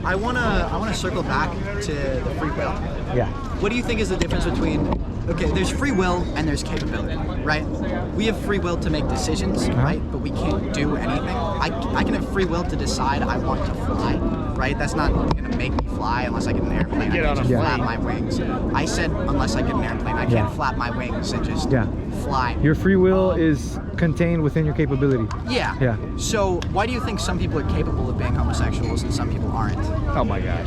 I wanna circle back to the free will. Yeah. What do you think is the difference between, okay, there's free will and there's capability, right? We have free will to make decisions, right? But we can't do anything. I can have free will to decide I want to fly, right? That's not gonna make me fly unless I get an airplane. I can't just flap my wings. I said unless I get an airplane, I can't flap my wings and just fly. Your free will is contained within your capability. Yeah. Yeah. So why do you think some people are capable of being homosexuals and some people aren't? Oh my gosh.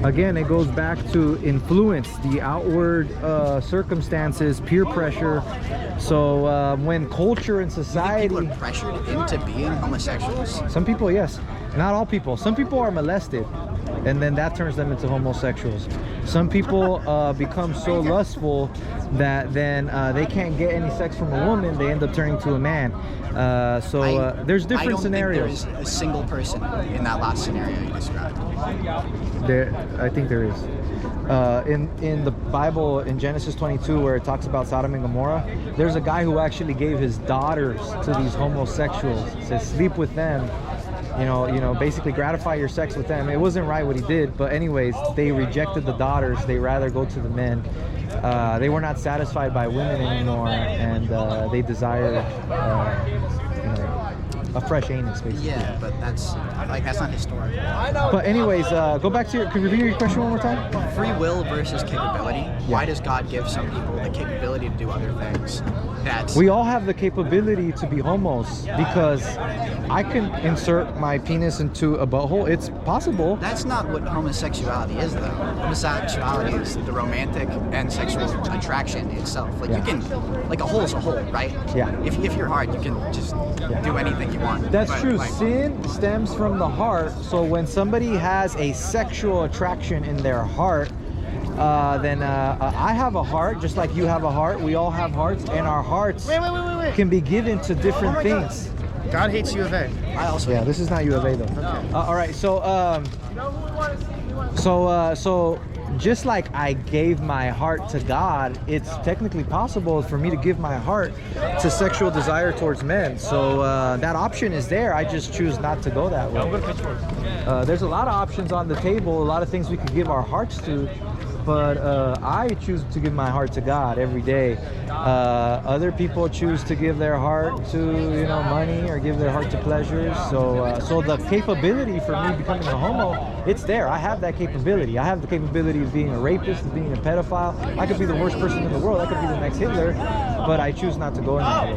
Again, it goes back to influence, the outward circumstances, peer pressure. So when culture and society... People are pressured into being homosexuals? Some people, yes. Not all people. Some people are molested, and then that turns them into homosexuals. Some people become so lustful that then they can't get any sex from a woman, they end up turning to a man. There's different scenarios. I don't think there's a single person in that last scenario you described. I think there is. In the Bible, in Genesis 22, where it talks about Sodom and Gomorrah, there's a guy who actually gave his daughters to these homosexuals. He says, sleep with them. You know, basically gratify your sex with them. It wasn't right what he did, but anyways, they rejected the daughters. They rather go to the men. They were not satisfied by women anymore, and they desired, a fresh anus, basically. Yeah, but that's not historical. But anyways, go back to can you repeat your question one more time? Free will versus capability. Why does God give some people the capability to do other things? We all have the capability to be homos, because I can insert my penis into a butthole. It's possible. That's not what homosexuality is, though. Homosexuality is the romantic and sexual attraction itself. Like you can, like a hole is a hole, right? Yeah. If you're hard, you can just do anything you want. That's true. Sin stems from the heart. So when somebody has a sexual attraction in their heart, then I have a heart, just like you have a heart. We all have hearts, and our hearts can be given to different things. God hates U of A. I also. Yeah, this is not U of A though. Okay. All right, so just like I gave my heart to God, it's technically possible for me to give my heart to sexual desire towards men. So that option is there. I just choose not to go that way. There's a lot of options on the table, a lot of things we could give our hearts to, but I choose to give my heart to God every day. Other people choose to give their heart to, money, or give their heart to pleasures. So the capability for me becoming a homo, it's there. I have that capability. I have the capability of being a rapist, of being a pedophile. I could be the worst person in the world. I could be the next Hitler, but I choose not to go in that way.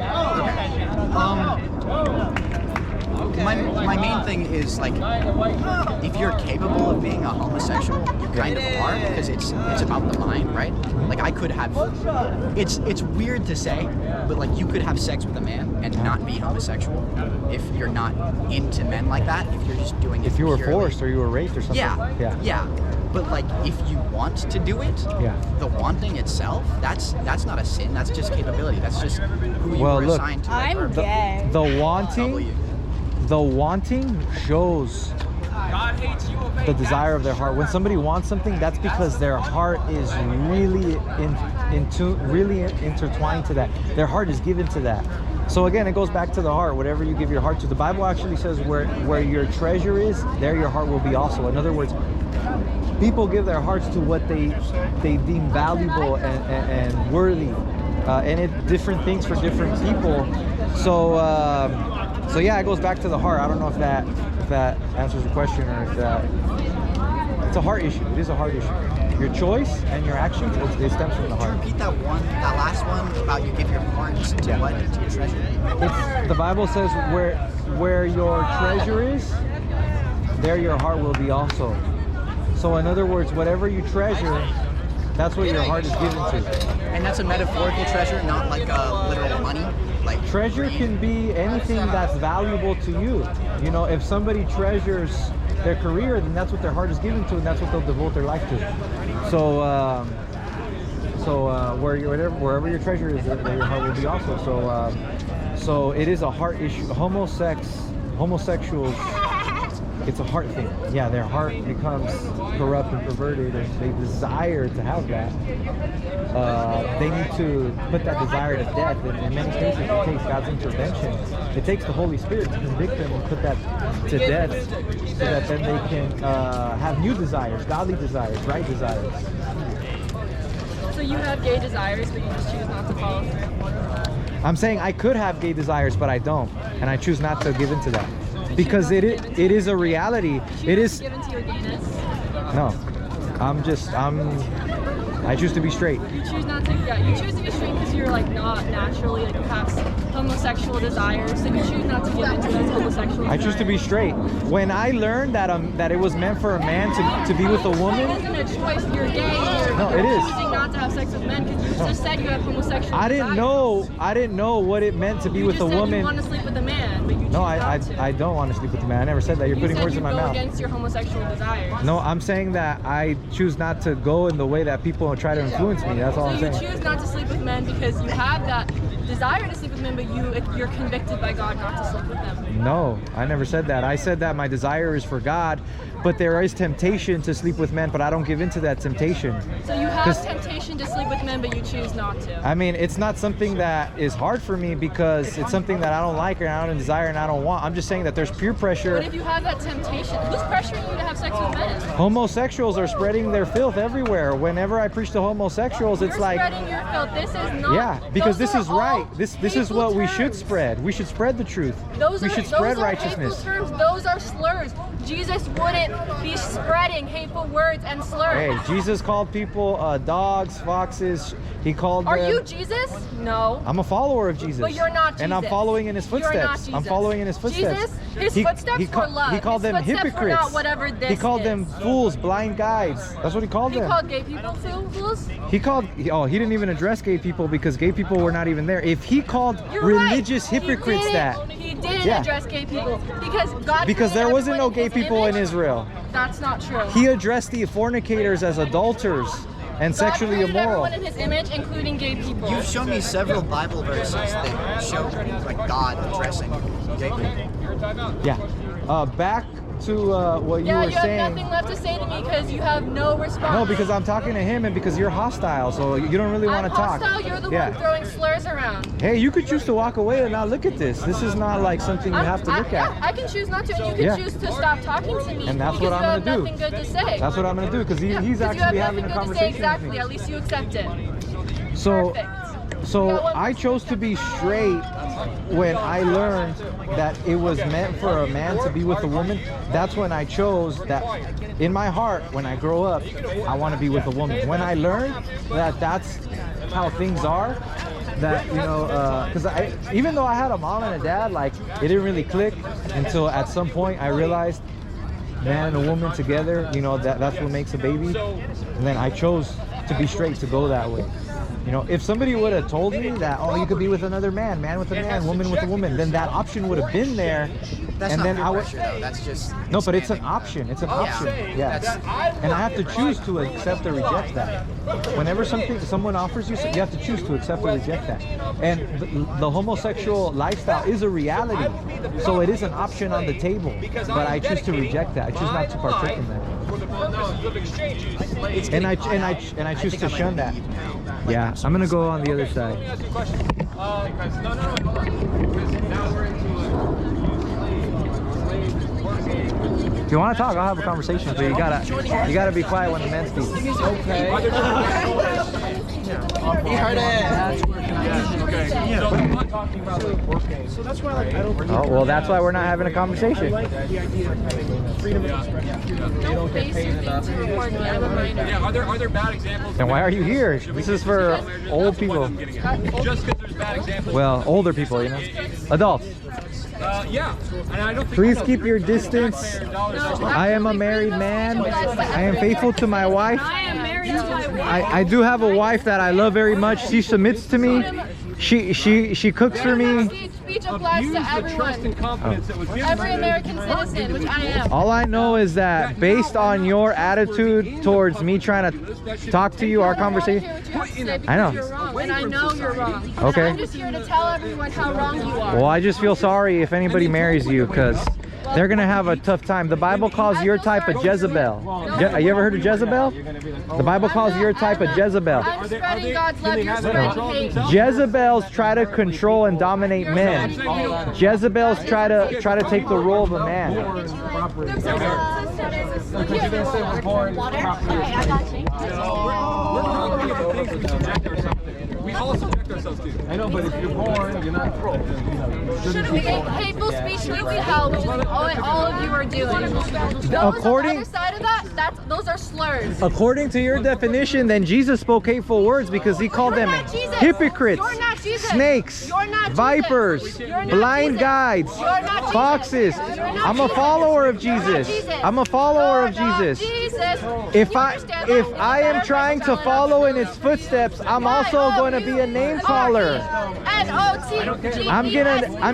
My main thing is, like, if you're capable of being a homosexual, you kind of are, because it's about the mind, right? Like, I could have, it's weird to say, but like, you could have sex with a man and not be homosexual if you're not into men like that. If you're just doing it if you were purely, forced or you were raped or something. Yeah. But like, if you want to do it, the wanting itself, that's not a sin. That's just capability. That's just who you were assigned to. I'm gay. The wanting shows the desire of their heart. When somebody wants something, that's because their heart is really intertwined to that. Their heart is given to that. So again, it goes back to the heart. Whatever you give your heart to. The Bible actually says where your treasure is, there your heart will be also. In other words, people give their hearts to what they deem valuable and worthy, and different things for different people. So yeah, it goes back to the heart. I don't know if that answers the question, or if that it's a heart issue. It is a heart issue. Your choice and your actions, it stems from the heart. Can you repeat that last one about you give your heart to what? To your treasure? The Bible says where your treasure is, there your heart will be also. So in other words, whatever you treasure, that's what your heart is given to. And that's a metaphorical treasure, not like a literal money. Like treasure can be anything that's valuable to you. If somebody treasures their career, then that's what their heart is given to, and that's what they'll devote their life to. So wherever your treasure is, there your heart will be also. So it is a heart issue. Homosexuals It's a heart thing. Yeah, their heart becomes corrupt and perverted, and they desire to have that. They need to put that desire to death, and in many cases it takes God's intervention. It takes the Holy Spirit to convict them and put that to death, so that then they can have new desires, godly desires, right desires. So you have gay desires, but you just choose not to follow through? I'm saying I could have gay desires, but I don't, and I choose not to give into that. Because it is a reality. It is given to your gayness? no. I choose to be straight. You choose not to. Yeah, you choose to be straight because you're like not naturally like you have homosexual desires, so you choose not to give into those homosexual. I choose to be straight. When I learned that it was meant for a man to be with a woman. It isn't a choice. You're gay. No, it is. Choosing not to have sex with men because you just said you have homosexual. I didn't know what it meant to be with a woman. You want to sleep with a man, but you choose No, not to. I don't want to sleep with a man. I never said that. You're putting words in my mouth. Against your homosexual desires. No, I'm saying that I choose not to go in the way that people try to influence me. That's all I'm saying. So you choose not to sleep with men because you have that desire to sleep with men, but you're convicted by God not to sleep with them. No, I never said that. I said that my desire is for God, but there is temptation to sleep with men, but I don't give into that temptation. So you have temptation to sleep with men, but you choose not to. I mean, it's not something that is hard for me because it's something that I don't like or I don't desire and I don't want. I'm just saying that there's peer pressure. But if you have that temptation, who's pressuring you to have sex with men? Homosexuals are spreading their filth everywhere. Whenever I preach to homosexuals, it's like spreading your filth. This is not. Yeah, because this is right. This is what we should spread. We should spread the truth. We should spread righteousness. Hateful terms. Those are slurs. Jesus wouldn't be spreading hateful words and slurs. Hey, Jesus called people dogs, foxes. He called them. Are you Jesus? No. I'm a follower of Jesus. But you're not Jesus. And I'm following in his footsteps. You're not Jesus. I'm following in his footsteps. Jesus, his footsteps were love. He called them hypocrites. Were not whatever this he called is. them fools, blind guides. That's what he called them. He called gay people fools? He didn't even address gay people because gay people were not even there. If he called religious hypocrites he didn't address gay people because there wasn't no gay people in Israel. That's not true. He addressed the fornicators as adulterers and sexually immoral. Everyone in his image, including gay people. You've shown me several Bible verses that show like God addressing gay people. Yeah. Back to what you were saying. Yeah, you have nothing left to say to me because you have no response. No, because I'm talking to him and because you're hostile, so you don't really want to talk. I'm hostile, you're the one throwing slurs around. Hey, you could choose to walk away and not look at this. This is not like something you have to look at. Yeah, I can choose not to, and you can choose to stop talking to me. And that's what I'm going to do. You have nothing good to say. That's what I'm going to do because he's actually having a conversation with me. Exactly, at least you accept it. So I chose to be straight when I learned that it was meant for a man to be with a woman. That's when I chose that in my heart, when I grow up, I want to be with a woman. When I learned that that's how things are, that, you know, because even though I had a mom and a dad, like, it didn't really click until at some point I realized man and a woman together, you know, that's what makes a baby. And then I chose to be straight, to go that way. You know, if somebody would have told me that, oh, you could be with another man with a man, woman with a woman, then that option would have been there. That's not peer pressure, though. That's just no, but it's an option. It's an option. Yeah. And I have to choose to accept or reject that. Whenever someone offers you, you have to choose to accept or reject that. And the homosexual lifestyle is a reality, so it is an option on the table. But I choose to reject that. I choose not to partake in that. And I choose to shun that. Yeah, I'm gonna go on the other side. If you want to talk, I'll have a conversation. But you gotta be quiet when the men speak. okay. You heard it. Okay. So I'm not talking about like working. So that's why like I don't. Oh well, that's why we're not having a conversation. The idea of having freedom of expression. Don't face your thing to record me. I'm a minor. Yeah. Are there bad examples? And why are you here? This is for old people. Just because there's bad examples. Well, older people, you know, adults. Yeah. And I don't think Please keep your distance. I am a married man. I am faithful to my wife. I am married to my wife. I do have a wife that I love very much. She submits to me. She cooks for me. Speech applies to everyone. Every American citizen, which I am. All I know is that based on your attitude towards me trying to talk to you, our conversation. I know. You're wrong, and I know you're wrong. Okay. I'm just here to tell everyone how wrong you are. Well, I just feel sorry if anybody marries you, because they're gonna have a tough time. The Bible calls your type a Jezebel. You ever heard of Jezebel? The Bible calls your type a Jezebel. I'm spreading God's love, you're spreading hate. Jezebels try to control and dominate men. Jezebels try to take the role of a man. We all subject ourselves to. I know, but if you're born, you're not pro. Hateful speech should be held, which is what all of you are doing. Those According- on the other side of that, those are slurs. According to your definition, then Jesus spoke hateful words because he called them not Jesus. hypocrites, You're not Jesus. snakes, You're not Jesus. vipers, You're not blind Jesus. guides, You're not Jesus. foxes. You're not I'm a Jesus. follower of You're not Jesus. Jesus. I'm a follower You're of not Jesus. Jesus. If You I understand if that? I am trying to follow in its footsteps, I'm also going to be a name caller. I'm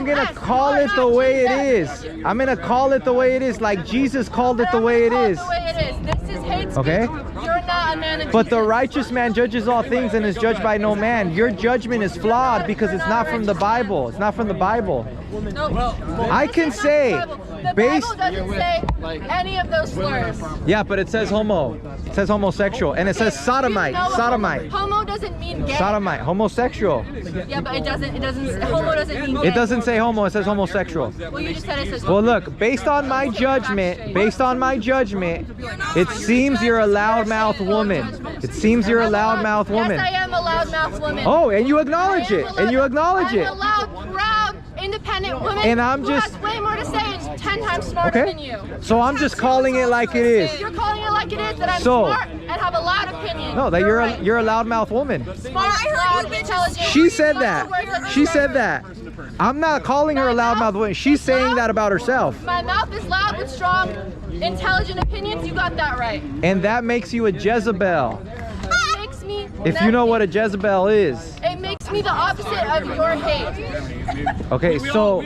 gonna call it the way it is. I'm gonna call it the way it is, like Jesus called it the way it is. This is hate speech. Okay? You're not a man of But the Jesus. righteous man judges all things and is judged by no man. Your judgment is flawed because it's not from the Bible. It's not from the Bible. No. I can say, The based. Bible doesn't say any of those slurs. Yeah, but it says homo. It says homosexual, and it says sodomite. You know, Sodomite. Homo doesn't mean gay. Sodomite. Homosexual. Yeah, but it doesn't. Homo doesn't mean gay. It doesn't say homo. It says homosexual. Well, you just said it says. Well, look, based on my judgment, it seems you're a loudmouth woman. It seems you're a loudmouth woman. Yes, I am a loudmouth woman. Oh, and you acknowledge it. And you acknowledge it. I'm a loud, proud, independent woman. And I'm who just- has way more to say and 10 times smarter than you. So I'm just calling it like it is. You're calling it like it is, that I'm So- smart and have a loud opinion. No, that right. you're a loudmouth woman. Smart, loud, intelligent. She said that. She said that. I'm not calling her a loudmouth woman. She's saying that about herself. My mouth is loud with strong, intelligent opinions. You got that right. And that makes you a Jezebel. It makes me. If you know what a Jezebel is. It makes me the opposite of your hate. Okay, so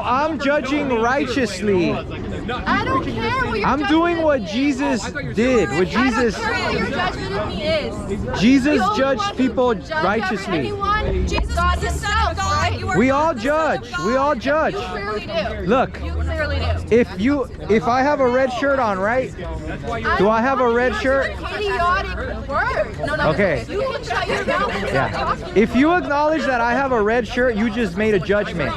I'm judging righteously. I don't care what your I'm doing what Jesus did. What Jesus. I don't care what your judgment of me is. Jesus The only judged one who people can judge righteously. Anyone, Jesus God himself, right? We all judge. We all judge. You clearly do. Look. You clearly do. If I have a red shirt on, right? Do I have a red shirt? Idiotic word. No, Okay. You can shut your mouth and stop Yeah. talking. If you acknowledge that I have a red shirt, you just made a judgment.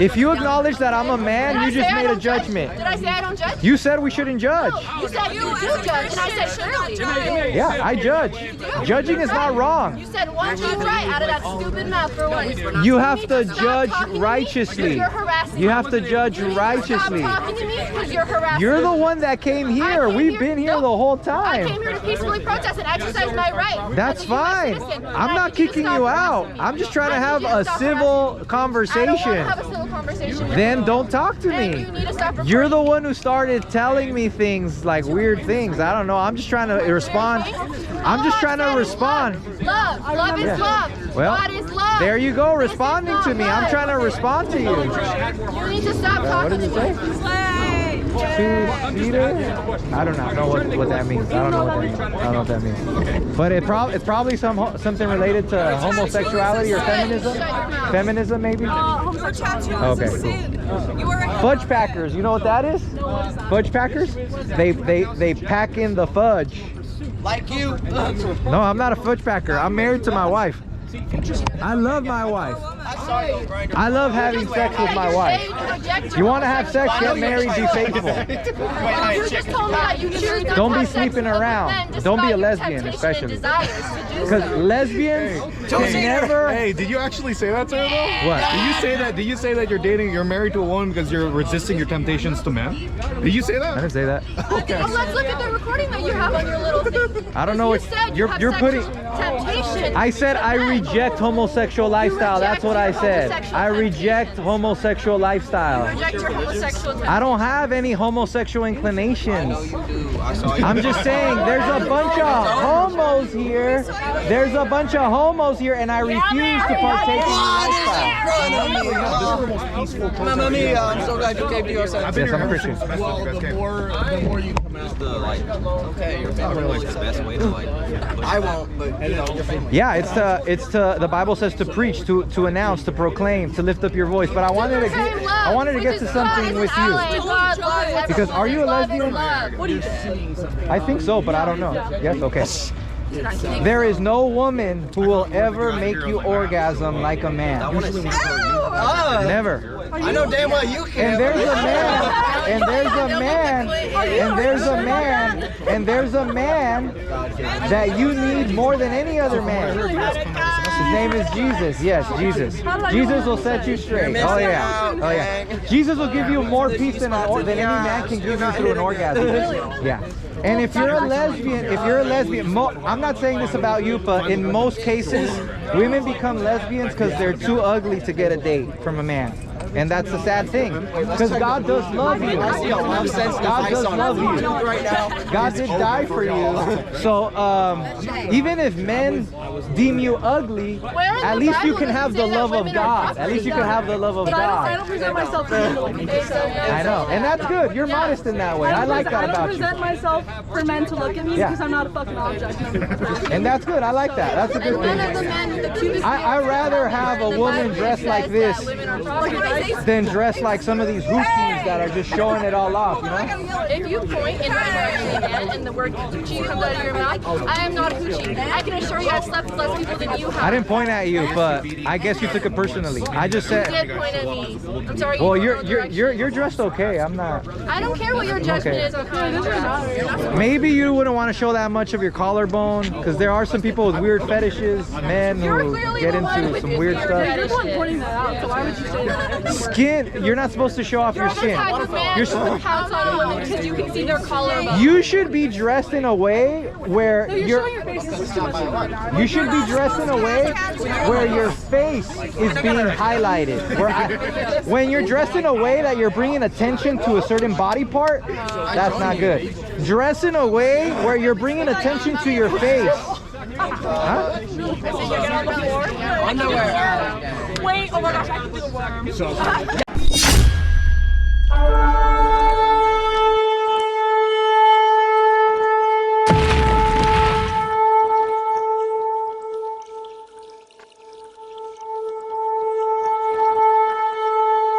If you acknowledge that I'm a man, you just made a judgment. Did I say I don't judge? You said we shouldn't judge. You said you do judge, and I said clearly. Yeah, I judge. Judging is not wrong. You said one thing right out of that stupid mouth for once. You have to Stop judge talking to me righteously. because you're harassing You me. have to judge Stop righteously. talking to me because you're harassing You're me. the one that came here. came We've here- been here no, the whole I time. came here to peacefully protest and exercise my right. That's as a US fine. citizen. And I'm I not need you to kicking stop you out. harassing me. I'm just trying to I need have you to a stop civil harassing me. I don't want conversation. to have a civil conversation with Then you. don't talk to And me. you need to stop You're the recording. one who started telling me things like weird things. I don't know. I'm just trying to respond. I'm just trying to respond. Love is Yeah. love. Well, God is love. there you go, This is responding not to me. I'm love. trying to respond to you. You need to stop What talking does to it me. say? Two-seater? I don't know. I don't know what that means. I don't know what that means. I don't know what that means. But it's probably something related to homosexuality or feminism. Feminism, maybe. Okay, cool. Fudge packers. You know what that is? Fudge packers? They pack in the fudge. Like you. No, I'm not a fudge packer. I'm married to my wife. I love my wife. I love having sex with my wife. You want to have sex? Get married, be faithful. You just told me that you choose not Don't to be have sex sleeping with other around. men Don't be despite a your lesbian, temptation and especially. desires to do Because so. lesbians can never. Hey, did you actually say that to her though? What? Did you say that you're married to a woman because you're resisting your temptations to men? Did you say I that? didn't say that. Okay. Well, let's look at the recording that you have on your little thing. I don't know what You said you're have putting. sexual temptation. I said I reject homosexual lifestyle. That's what I said. I reject homosexual lifestyle. Reject your homosexual temptation. I don't have any homosexual inclinations. I'm just saying there's a bunch of homos here. There's a bunch of homos here, and I refuse to partake in the lifestyle. Mamma mia, I'm so glad you came to your senses. I've been Yes, I'm a here Christian. since semester, Well, you guys the came. more you come out, the like I won't, but you know, your family. Yeah, it's to the Bible says to preach, to announce, to proclaim, to lift up your voice. But I wanted to get to something with you. Because are you a lesbian? What do you think? I think so, but I don't know. Yes, okay. There is no woman who will ever make you orgasm like a man. Never. I know damn well you can. And there's a man, and there's a man, and there's a man, and there's a man that you need more than any other man. His name is Jesus. Yes, Jesus. Jesus will set you straight. Oh yeah. Oh yeah. Jesus will give you more peace than any man can give you through an orgasm. Yeah. And if you're a lesbian, I'm not saying this about you, but in most cases, women become lesbians because they're too ugly to get a date from a man. And that's the sad thing, because God does love you. God does love you. God did die for you. So even if men deem you ugly, at least you can have the love of God. At least you can have the love of I God. don't present myself for men to look at me. I know, and that's good. You're modest in that way. I like that I about don't you. present myself for men to look at me because I'm not a fucking object. And that's good. I like that. That's a good thing. I'd rather have a woman dressed like this than dressed like some of these hoochies that are just showing it all off, you know? If you point in my direction and the word hoochie comes out of your mouth, I am not a hoochie. I can assure you I've slept with less people than you have. I didn't point at you, but I guess you took it personally. I just said. You did point at me. I'm sorry. Well, you're dressed okay. I'm not. I don't care what your judgment is on how you dress. Maybe you wouldn't want to show that much of your collarbone, because there are some people with weird fetishes, men who get into some weird stuff. You're the one pointing that out, so why would you say that? Skin, you're not supposed to show off your skin. You're pounce on a woman because you can see their collarbone. You should be dressed in a way where You're showing your face. This is too much. you should be dressed in a way where your face is being highlighted. When you're dressed in a way that you're bringing attention to a certain body part, that's not good. Dress in a way where you're bringing attention to your face. Huh? Wait, oh my gosh, I can do a worm.